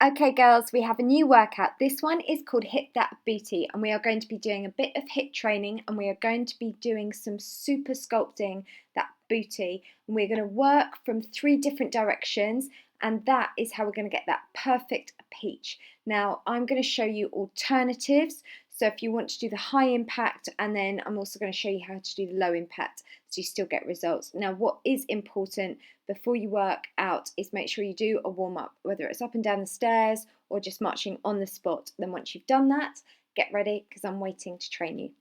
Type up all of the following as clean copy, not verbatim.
Okay girls, we have a new workout. This one is called HIIT THAT BOOTY and we are going to be doing a bit of HIIT training and we are going to be doing some super sculpting that booty. And we're going to work from 3 different directions and that is how we're going to get that perfect peach. Now I'm going to show you alternatives. So if you want to do the high impact, and then I'm also going to show you how to do the low impact so you still get results. Now what is important before you work out is make sure you do a warm up, whether it's up and down the stairs or just marching on the spot. Then once you've done that, get ready because I'm waiting to train you.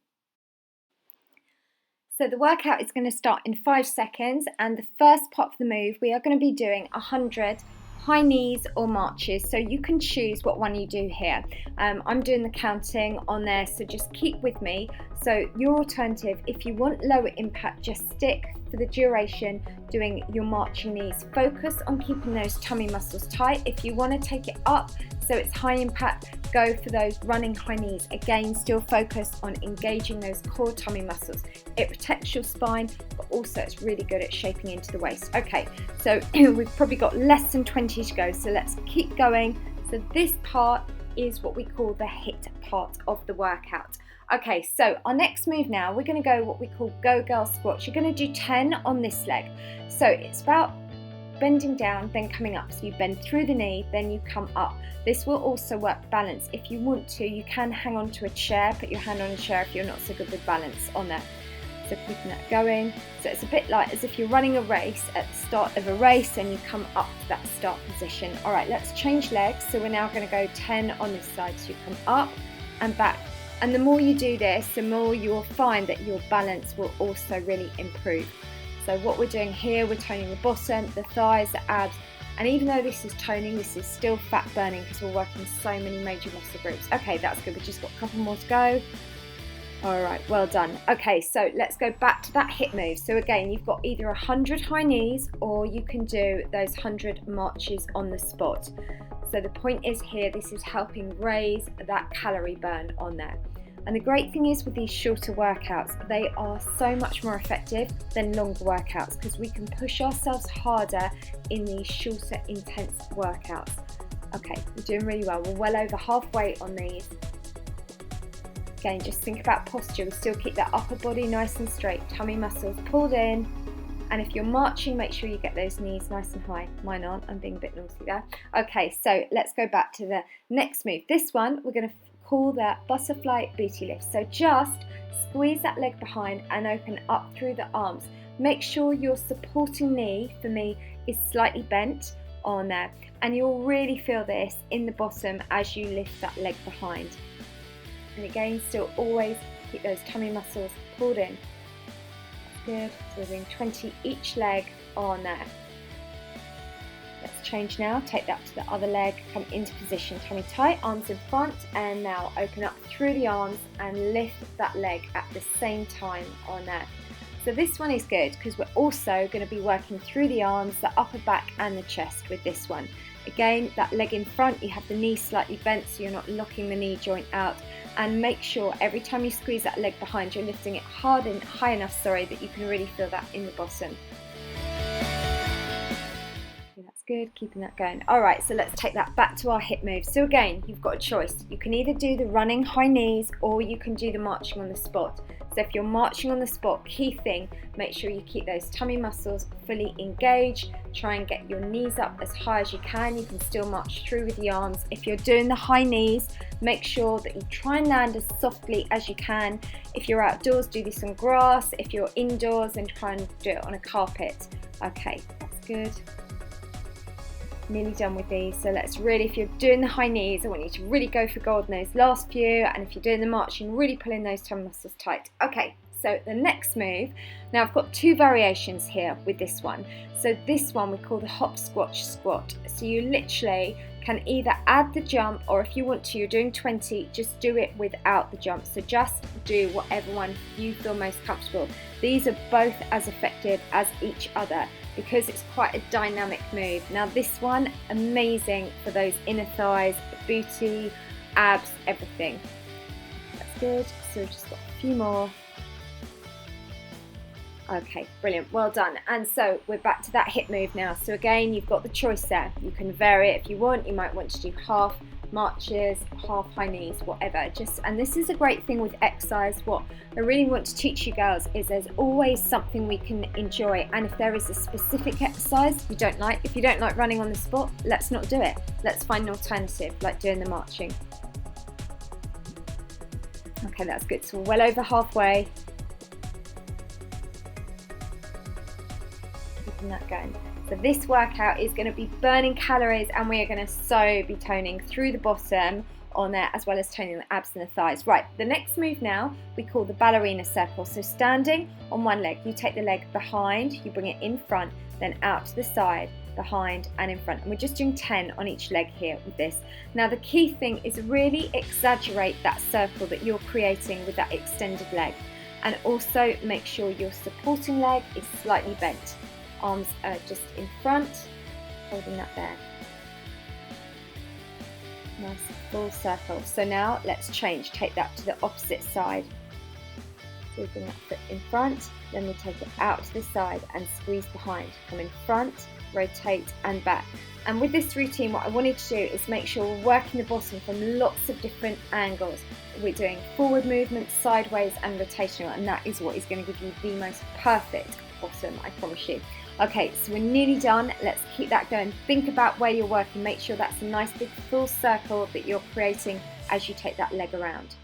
So the workout is going to start in 5 seconds, and the first part of the move we are going to be doing 100 high knees or marches, so you can choose what one you do here. I'm doing the counting on there, so just keep with me. So your alternative, if you want lower impact, just stick for the duration doing your marching knees. Focus on keeping those tummy muscles tight. If you want to take it up so it's high impact, go for those running high knees. Again, still focus on engaging those core tummy muscles. It protects your spine, but also it's really good at shaping into the waist. Okay, so we've probably got less than 20 to go, so let's keep going. So this part is what we call the HIIT part of the workout. Okay, so our next move now, we're going to go what we call Go Girl squats. You're going to do 10 on this leg. So it's about bending down, then coming up. So you bend through the knee, then you come up. This will also work balance. If you want to, you can hang on to a chair, put your hand on a chair if you're not so good with balance on there. So keeping that going. So it's a bit like as if you're running a race at the start of a race and you come up to that start position. All right, let's change legs. So we're now going to go 10 on this side. So you come up and back. And the more you do this, the more you'll find that your balance will also really improve. So what we're doing here, we're toning the bottom, the thighs, the abs, and even though this is toning, this is still fat burning because we're working so many major muscle groups. Okay, that's good. We've just got a couple more to go. All right, well done. Okay, so let's go back to that HIIT move. So again, you've got either 100 high knees or you can do those 100 marches on the spot. So the point is here, this is helping raise that calorie burn on there. And the great thing is with these shorter workouts, they are so much more effective than longer workouts because we can push ourselves harder in these shorter, intense workouts. Okay, we're doing really well. We're well over halfway on these. Again, just think about posture. We still keep that upper body nice and straight, tummy muscles pulled in. And if you're marching, make sure you get those knees nice and high. Mine aren't, I'm being a bit naughty there. Okay, so let's go back to the next move. This one, we're going to call that butterfly booty lift. So just squeeze that leg behind and open up through the arms. Make sure your supporting knee, for me, is slightly bent on there. And you'll really feel this in the bottom as you lift that leg behind. And again, still always keep those tummy muscles pulled in. Good. So we're doing 20 each leg on there. Let's change now. Take that to the other leg. Come into position. Tummy tight, arms in front, and now open up through the arms and lift that leg at the same time on there. So this one is good because we're also going to be working through the arms, the upper back and the chest with this one. Again, that leg in front, you have the knee slightly bent so you're not locking the knee joint out. And make sure every time you squeeze that leg behind, you're lifting it hard and high enough, that you can really feel that in the bottom. Okay, that's good, keeping that going. All right, so let's take that back to our HIIT move. So again, you've got a choice. You can either do the running high knees or you can do the marching on the spot. So if you're marching on the spot, key thing, make sure you keep those tummy muscles fully engaged. Try and get your knees up as high as you can. You can still march through with the arms. If you're doing the high knees, make sure that you try and land as softly as you can. If you're outdoors, do this on grass. If you're indoors, then try and do it on a carpet. Okay, that's good. Nearly done with these. So let's really, if you're doing the high knees, I want you to really go for gold in those last few, and if you're doing the marching, really pulling those tummy muscles tight. Okay, so the next move, now I've got 2 variations here with this one. So this one we call the hopscotch squat. So you literally can either add the jump, or if you want to, you're doing 20, just do it without the jump. So just do whatever one you feel most comfortable. These are both as effective as each other because it's quite a dynamic move. Now this one, amazing for those inner thighs, booty, abs, everything. That's good. So we've just got a few more. Okay, brilliant, well done. And so we're back to that hip move now. So again, you've got the choice there. You can vary it if you want. You might want to do half marches, half high knees, whatever. And this is a great thing with exercise. What I really want to teach you girls is there's always something we can enjoy. And if there is a specific exercise you don't like, if you don't like running on the spot, let's not do it. Let's find an alternative, like doing the marching. Okay, that's good. So we're well over halfway. That going. So this workout is going to be burning calories, and we are going to be toning through the bottom on there, as well as toning the abs and the thighs. Right, the next move now we call the ballerina circle. So standing on one leg, you take the leg behind, you bring it in front, then out to the side, behind and in front. And we're just doing 10 on each leg here with this. Now the key thing is really exaggerate that circle that you're creating with that extended leg, and also make sure your supporting leg is slightly bent. Arms are just in front, holding that there. Nice full circle. So now let's change, take that to the opposite side. So we bring that foot in front, then we take it out to the side and squeeze behind. Come in front, rotate and back. And with this routine, what I wanted to do is make sure we're working the bottom from lots of different angles. We're doing forward movements, sideways and rotational, and that is what is going to give you the most perfect bottom, I promise you. Okay, so we're nearly done. Let's keep that going. Think about where you're working. Make sure that's a nice big full circle that you're creating as you take that leg around.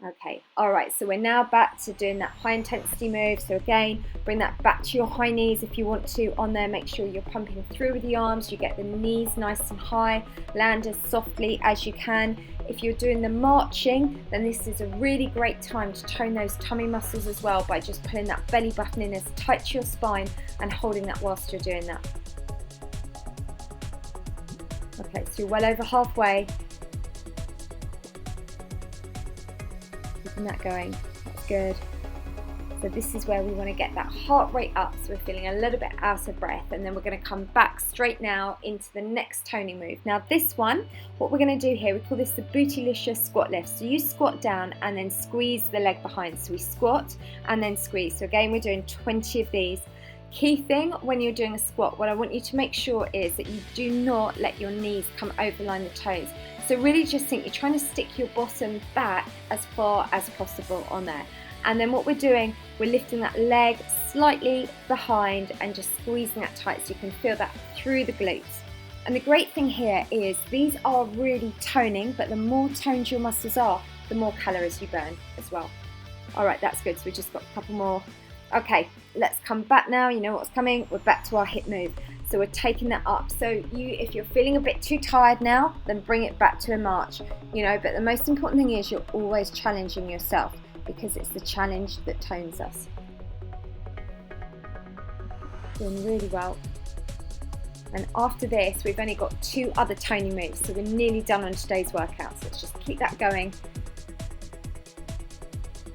Okay, all right, so we're now back to doing that high intensity move. So again, bring that back to your high knees if you want to on there. Make sure you're pumping through with the arms. You get the knees nice and high. Land as softly as you can. If you're doing the marching, then this is a really great time to tone those tummy muscles as well by just pulling that belly button in as tight to your spine and holding that whilst you're doing that. Okay, so you're well over halfway. Keeping that going, that's good. So this is where we want to get that heart rate up, so we're feeling a little bit out of breath, and then we're going to come back straight now into the next toning move. Now this one, what we're going to do here, we call this the bootylicious squat lift. So you squat down and then squeeze the leg behind. So we squat and then squeeze. So again, we're doing 20 of these. Key thing when you're doing a squat, what I want you to make sure is that you do not let your knees come overline the toes. So really just think you're trying to stick your bottom back as far as possible on there. And then what we're doing, we're lifting that leg slightly behind and just squeezing that tight so you can feel that through the glutes. And the great thing here is these are really toning, but the more toned your muscles are, the more calories you burn as well. All right, that's good. So we just got a couple more. Okay, let's come back now. You know what's coming. We're back to our hip move. So we're taking that up. So if you're feeling a bit too tired now, then bring it back to a march. You know, but the most important thing is you're always challenging yourself, because it's the challenge that tones us. Doing really well. And after this, we've only got 2 other toning moves, so we're nearly done on today's workout. So let's just keep that going.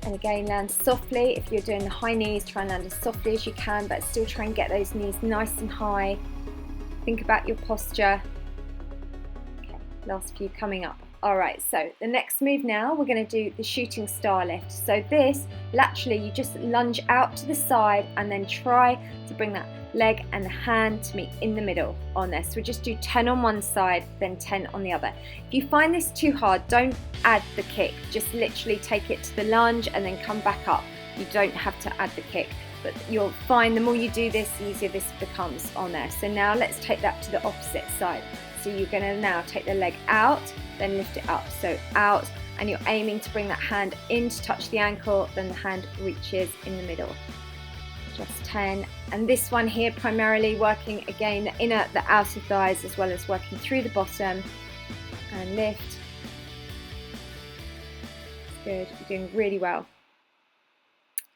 And again, land softly. If you're doing the high knees, try and land as softly as you can, but still try and get those knees nice and high. Think about your posture. Okay, last few coming up. All right, so the next move now, we're going to do the shooting star lift. So this, laterally, you just lunge out to the side and then try to bring that leg and the hand to meet in the middle on this. So we just do 10 on one side, then 10 on the other. If you find this too hard, don't add the kick. Just literally take it to the lunge and then come back up. You don't have to add the kick, but you'll find the more you do this, the easier this becomes on there. So now let's take that to the opposite side. So you're going to now take the leg out, then lift it up. So out, and you're aiming to bring that hand in to touch the ankle, then the hand reaches in the middle. Just 10. And this one here, primarily working again the inner, the outer thighs, as well as working through the bottom. And lift. Good, you're doing really well.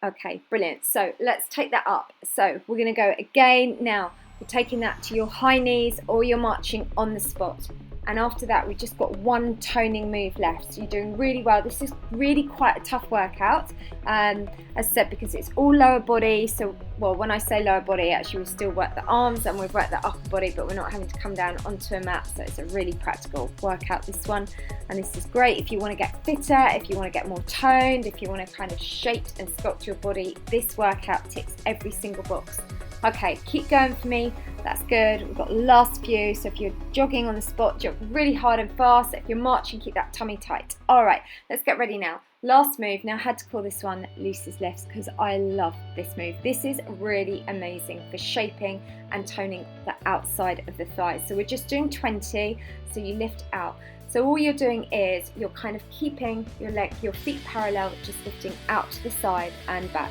Okay, brilliant. So let's take that up. So we're going to go again now. You're taking that to your high knees or you're marching on the spot. And after that, we've just got one toning move left. So you're doing really well. This is really quite a tough workout, as I said, because it's all lower body. So, well, when I say lower body, actually we still work the arms and we've worked the upper body, but we're not having to come down onto a mat. So it's a really practical workout, this one. And this is great if you want to get fitter, if you want to get more toned, if you want to kind of shape and sculpt your body. This workout ticks every single box. Okay, keep going for me. That's good. We've got the last few. So if you're jogging on the spot, jog really hard and fast. If you're marching, keep that tummy tight. All right, let's get ready now. Last move. Now I had to call this one Lucy's lifts because I love this move. This is really amazing for shaping and toning the outside of the thighs. So we're just doing 20. So you lift out. So all you're doing is you're kind of keeping your feet parallel, just lifting out to the side and back.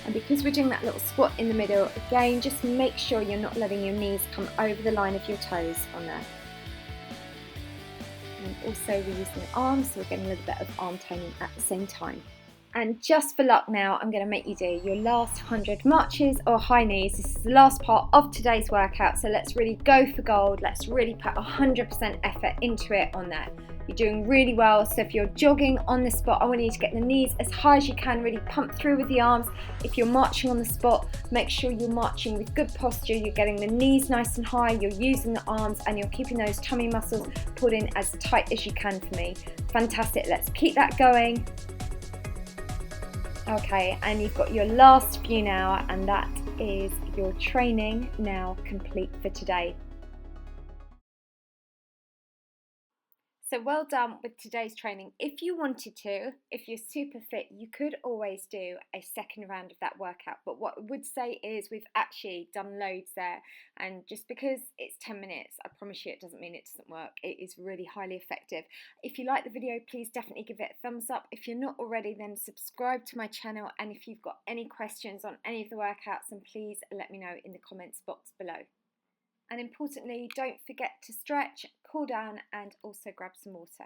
And because we're doing that little squat in the middle, again, just make sure you're not letting your knees come over the line of your toes on there. And also we're using the arms, so we're getting a little bit of arm toning at the same time. And just for luck now, I'm going to make you do your last 100 marches or high knees. This is the last part of today's workout, so let's really go for gold. Let's really put 100% effort into it on that. You're doing really well. So if you're jogging on the spot, I want you to get the knees as high as you can, really pump through with the arms. If you're marching on the spot, make sure you're marching with good posture. You're getting the knees nice and high, you're using the arms, and you're keeping those tummy muscles pulled in as tight as you can for me. Fantastic. Let's keep that going. Okay, and you've got your last few now, and that is your training now complete for today. So well done with today's training. If you wanted to, if you're super fit, you could always do a second round of that workout. But what I would say is we've actually done loads there. And just because it's 10 minutes, I promise you it doesn't mean it doesn't work. It is really highly effective. If you like the video, please definitely give it a thumbs up. If you're not already, then subscribe to my channel. And if you've got any questions on any of the workouts, then please let me know in the comments box below. And importantly, don't forget to stretch, cool down, and also grab some water.